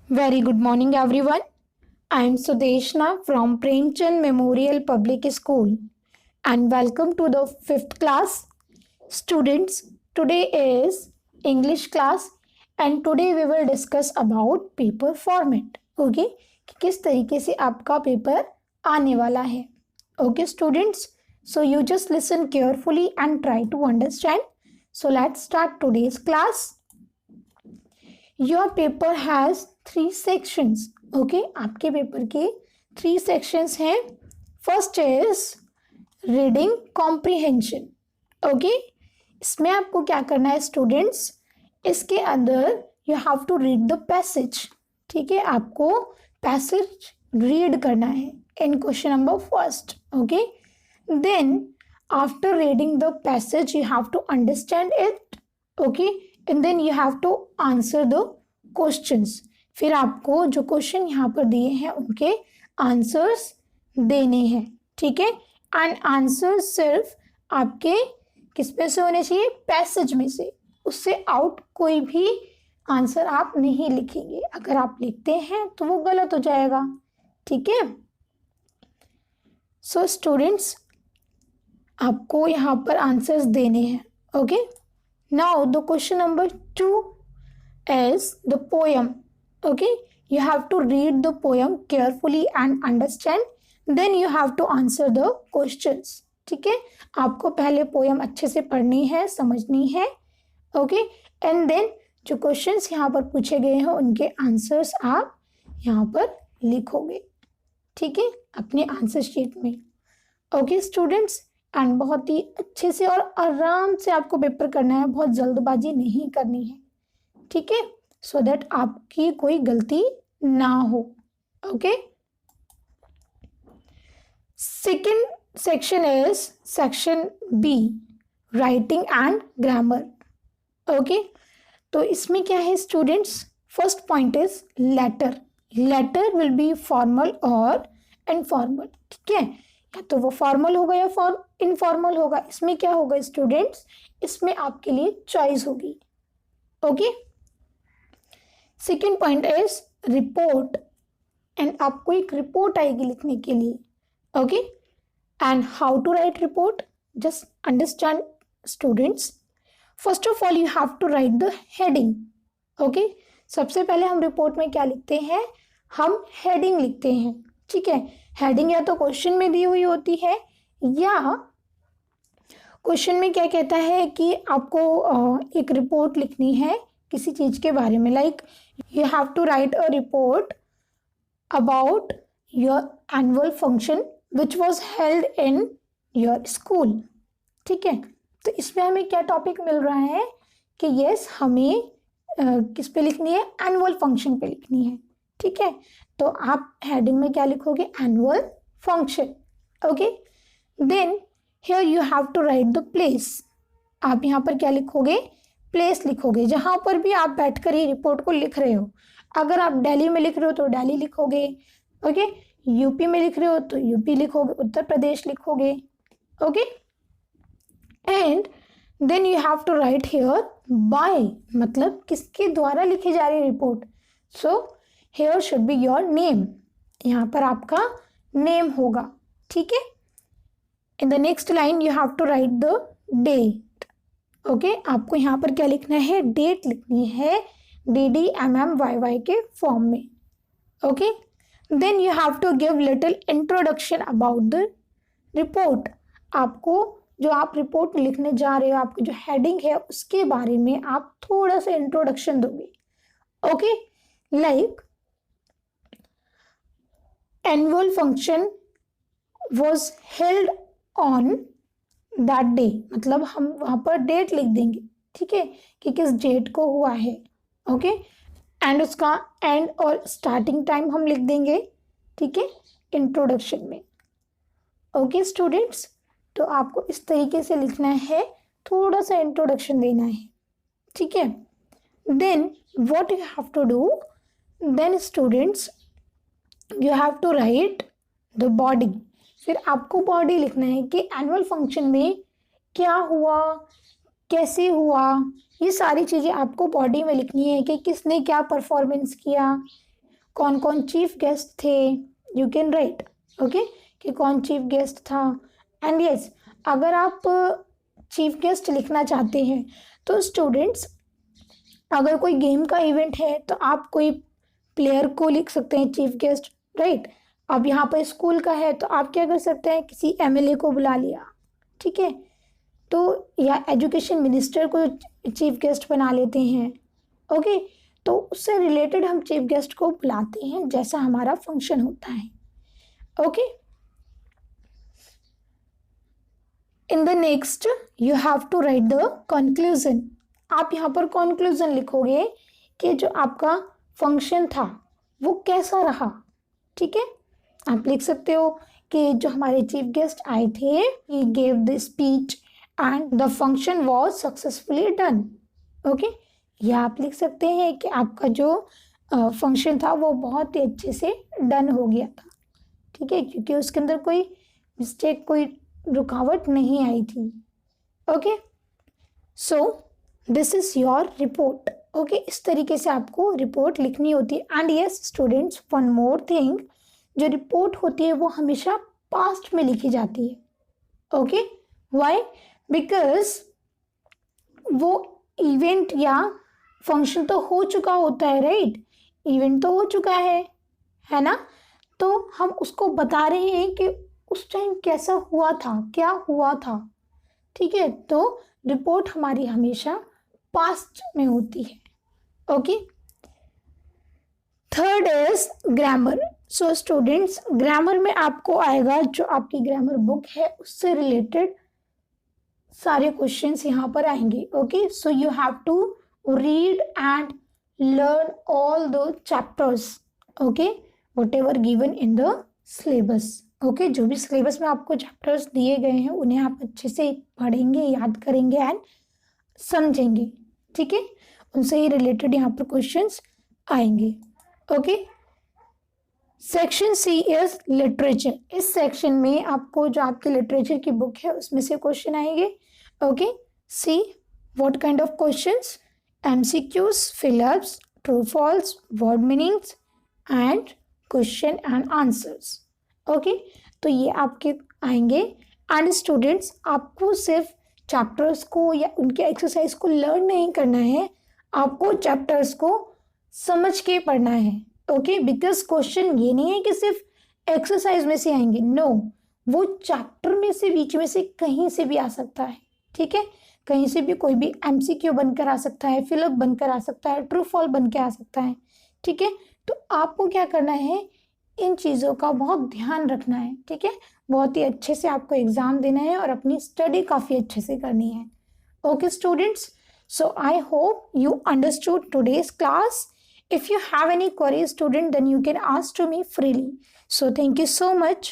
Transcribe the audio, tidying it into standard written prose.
Very good morning, everyone. I am Sudeshna from Premchand Memorial Public School and welcome to the 5th class. Students, today is English class and today we will discuss about paper format. Okay? कि किस तरीके से आपका paper आने वाला है. Okay, students? So you just listen carefully and try to understand. So let's start today's class. Your paper has 3 sections. Okay, आपके paper के 3 sections हैं. First is reading comprehension. Okay, इसमें आपको क्या करना है students? इसके अंदर you have to read the passage. ठीक है, आपको passage read करना है in question number first. Okay, then after reading the passage you have to understand it. Okay, and then you have to answer the questions. फिर आपको जो question यहाँ पर दिए हैं उनके आंसर्स देने हैं. ठीक है, एंड आंसर सिर्फ आपके किस में से होने चाहिए? पैसेज में से. उससे आउट कोई भी आंसर आप नहीं लिखेंगे. अगर आप लिखते हैं तो वो गलत हो जाएगा. ठीक है, सो स्टूडेंट्स आपको यहाँ पर आंसर्स देने हैं. Okay, now the question number 2 is the poem. Okay, you have to read the poem carefully and understand, then you have to answer the questions. ठीक है, आपको पहले पोएम अच्छे से पढ़नी है, समझनी है. ओके, एंड देन जो क्वेश्चंस यहाँ पर पूछे गए हैं उनके आंसर्स आप यहाँ पर लिखोगे. ठीक है, अपने आंसर शीट में. ओके स्टूडेंट्स, एंड बहुत ही अच्छे से और आराम से आपको पेपर करना है. बहुत जल्दबाजी नहीं करनी है. ठीक है, सो दैट आपकी कोई गलती ना हो. Okay, second section is section B, writing and grammar. Okay, तो इसमें क्या है students? First point is letter. Letter will be formal और इनफॉर्मल. ठीक है, या तो वो फॉर्मल होगा या इनफॉर्मल होगा. इसमें क्या होगा स्टूडेंट्स? इसमें आपके लिए चॉइस होगी. Okay, second point is report, and आपको एक रिपोर्ट आएगी लिखने के लिए. Okay, and how to write report? Just understand students. First of all you have to write the heading. Okay, सबसे पहले हम रिपोर्ट में क्या लिखते हैं? हम हेडिंग लिखते हैं. ठीक है, हेडिंग या तो क्वेश्चन में दी हुई होती है या क्वेश्चन में क्या कहता है कि आपको एक रिपोर्ट लिखनी है किसी चीज़ के बारे में. Like you have to write a report about your annual function which was held in your school. ठीक है, तो इसमें हमें क्या टॉपिक मिल रहा है कि यस हमें किस पे लिखनी है? एनुअल फंक्शन पे लिखनी है. ठीक है, तो आप हेडिंग में क्या लिखोगे? Annual function. Okay, then here you have to write the place. आप यहाँ पर क्या लिखोगे? प्लेस लिखोगे, जहाँ पर भी आप बैठकर ही रिपोर्ट को लिख रहे हो. अगर आप दिल्ली में लिख रहे हो तो दिल्ली लिखोगे. ओके, यूपी में लिख रहे हो तो यूपी लिखोगे, उत्तर प्रदेश लिखोगे. Okay, and then you have to write here by, मतलब किसके द्वारा लिखी जा रही रिपोर्ट. So here should be your name. यहाँ पर आपका नेम होगा. ठीक है, in the next line you have to write the date. Okay, आपको यहाँ पर क्या लिखना है? डेट लिखनी है DDMMYY के फॉर्म में. Okay, then you have to give little introduction about the report. आपको जो आप रिपोर्ट लिखने जा रहे हो, आपकी जो हेडिंग है उसके बारे में आप थोड़ा सा इंट्रोडक्शन दोगे. Okay, like annual function was held on that day, मतलब हम वहाँ पर डेट लिख देंगे. ठीक है, कि किस डेट को हुआ है. ओके, एंड उसका एंड और स्टार्टिंग टाइम हम लिख देंगे. ठीक है, इंट्रोडक्शन में. ओके स्टूडेंट्स, तो आपको इस तरीके से लिखना है, थोड़ा सा इंट्रोडक्शन देना है. ठीक है, then what you have to do? Then students you have to write the body. फिर आपको बॉडी लिखना है कि एनुअल फंक्शन में क्या हुआ, कैसे हुआ, ये सारी चीज़ें आपको बॉडी में लिखनी है कि किसने क्या परफॉर्मेंस किया, कौन कौन चीफ गेस्ट थे, यू कैन राइट, ओके, कि कौन चीफ गेस्ट था। एंड यस, अगर आप चीफ गेस्ट लिखना चाहते हैं तो स्टूडेंट्स, अगर कोई गेम का इवेंट है तो आप कोई प्लेयर को लिख सकते हैं चीफ गेस्ट, राइट। अब यहाँ पर स्कूल का है तो आप क्या कर सकते हैं, किसी एमएलए को बुला लिया, ठीक है, तो या एजुकेशन मिनिस्टर को चीफ गेस्ट बना लेते हैं, ओके। तो उससे रिलेटेड हम चीफ गेस्ट को बुलाते हैं जैसा हमारा फंक्शन होता है, okay. In the next you have to write the conclusion. आप यहाँ पर कंक्लूजन लिखोगे कि जो आपका फंक्शन था वो कैसा रहा, ठीक है। आप लिख सकते हो कि जो हमारे चीफ गेस्ट आए थे, he gave the speech and the function was successfully done, okay. या आप लिख सकते हैं कि आपका जो फंक्शन था वो बहुत ही अच्छे से डन हो गया था, ठीक है, क्योंकि उसके अंदर कोई मिस्टेक, कोई रुकावट नहीं आई थी, okay. So this is your report, okay. इस तरीके से आपको रिपोर्ट लिखनी होती है। And yes students, one more thing, जो रिपोर्ट होती है वो हमेशा पास्ट में लिखी जाती है, ओके। व्हाई? बिकॉज वो इवेंट या फंक्शन तो हो चुका होता है, राइट, इवेंट तो हो चुका है ना, तो हम उसको बता रहे हैं कि उस टाइम कैसा हुआ था, क्या हुआ था, ठीक है। तो रिपोर्ट हमारी हमेशा पास्ट में होती है, okay. Third is grammar. So students, grammar में आपको आएगा, जो आपकी ग्रामर बुक है उससे रिलेटेड सारे क्वेश्चंस यहाँ पर आएंगे, okay. So you have to read and learn all the chapters, okay, whatever given in the syllabus, okay. जो भी सिलेबस में आपको चैप्टर्स दिए गए हैं उन्हें आप अच्छे से पढ़ेंगे, याद करेंगे एंड समझेंगे, ठीक है। उनसे ही रिलेटेड यहाँ पर क्वेश्चंस आएंगे, okay. Section C is literature. इस सेक्शन में आपको जो आपकी लिटरेचर की बुक है उसमें से क्वेश्चन आएंगे, okay. See what kind of questions, MCQs, fill ups, true false, word meanings and question and answers, okay. तो ये आपके आएंगे। एंड स्टूडेंट्स, आपको सिर्फ चैप्टर्स को या उनके एक्सरसाइज को लर्न नहीं करना है, आपको चैप्टर्स को समझ के पढ़ना है, ओके। बिकॉज क्वेश्चन ये नहीं है कि सिर्फ एक्सरसाइज में से आएंगे, नो, वो चैप्टर में से, बीच में से कहीं से भी आ सकता है, ठीक है। कहीं से भी कोई भी एमसीक्यू बनकर आ सकता है, फिलअप बनकर आ सकता है, ट्रू फॉल बन के आ सकता है, ठीक है। तो आपको क्या करना है, इन चीज़ों का बहुत ध्यान रखना है, ठीक है। बहुत ही अच्छे से आपको एग्जाम देना है और अपनी स्टडी काफ़ी अच्छे से करनी है, okay students. So I hope you understood today's class. If you have any queries, student, then you can ask to me freely. So thank you so much.